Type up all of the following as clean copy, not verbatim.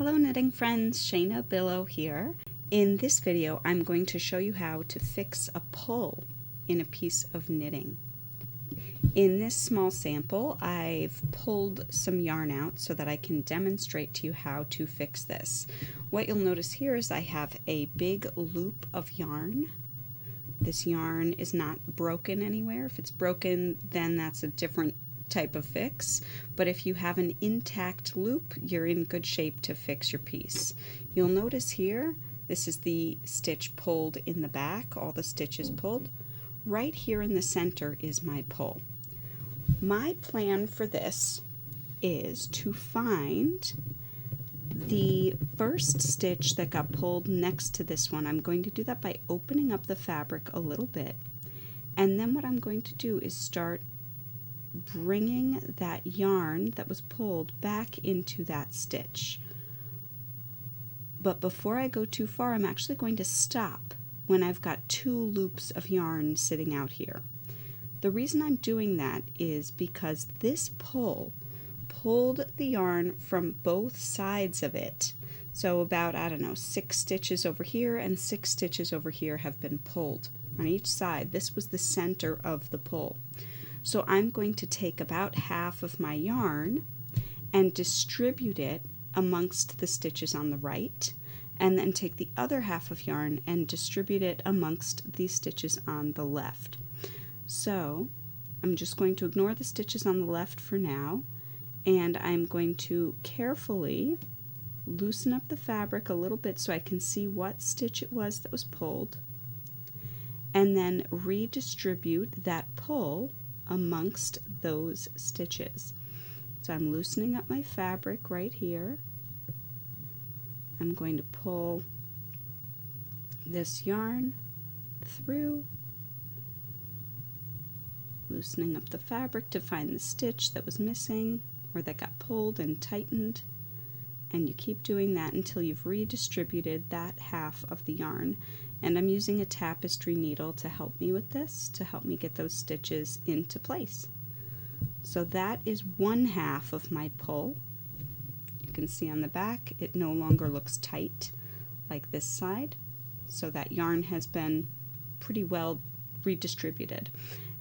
Hello knitting friends, Shayna Billow here. In this video I'm going to show you how to fix a pull in a piece of knitting. In this small sample I've pulled some yarn out so that I can demonstrate to you how to fix this. What you'll notice here is I have a big loop of yarn. This yarn is not broken anywhere. If it's broken, then that's a different type of fix, but if you have an intact loop, you're in good shape to fix your piece. You'll notice here, this is the stitch pulled in the back, all the stitches pulled. Right here in the center is my pull. My plan for this is to find the first stitch that got pulled next to this one. I'm going to do that by opening up the fabric a little bit, and then what I'm going to do is start bringing that yarn that was pulled back into that stitch. But before I go too far, I'm actually going to stop when I've got two loops of yarn sitting out here. The reason I'm doing that is because this pull pulled the yarn from both sides of it. So about, I don't know, 6 stitches over here and 6 stitches over here have been pulled on each side. This was the center of the pull. So I'm going to take about half of my yarn and distribute it amongst the stitches on the right, and then take the other half of yarn and distribute it amongst the stitches on the left. So I'm just going to ignore the stitches on the left for now, and I'm going to carefully loosen up the fabric a little bit so I can see what stitch it was that was pulled, and then redistribute that pull amongst those stitches. So I'm loosening up my fabric right here. I'm going to pull this yarn through, loosening up the fabric to find the stitch that was missing or that got pulled and tightened, and you keep doing that until you've redistributed that half of the yarn. And I'm using a tapestry needle to help me with this, to help me get those stitches into place. So that is one half of my pull. You can see on the back it no longer looks tight like this side, so that yarn has been pretty well redistributed.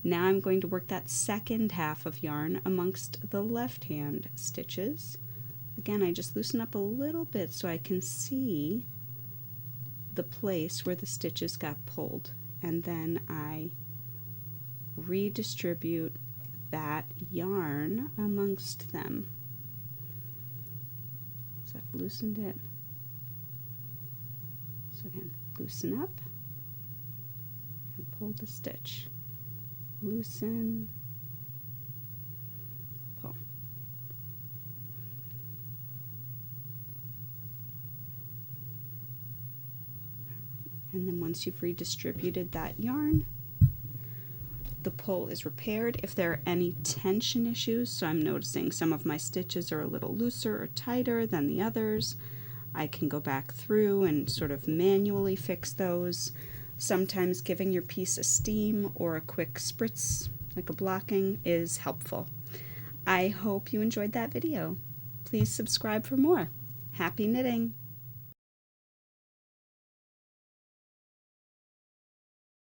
Now I'm going to work that second half of yarn amongst the left hand stitches. Again, I just loosen up a little bit so I can see the place where the stitches got pulled, and then I redistribute that yarn amongst them. So I've loosened it. So again, loosen up and pull the stitch. Loosen, pull. And then once you've redistributed that yarn, the pull is repaired. If there are any tension issues, so I'm noticing some of my stitches are a little looser or tighter than the others, I can go back through and sort of manually fix those. Sometimes giving your piece a steam or a quick spritz, like a blocking, is helpful. I hope you enjoyed that video. Please subscribe for more. Happy knitting!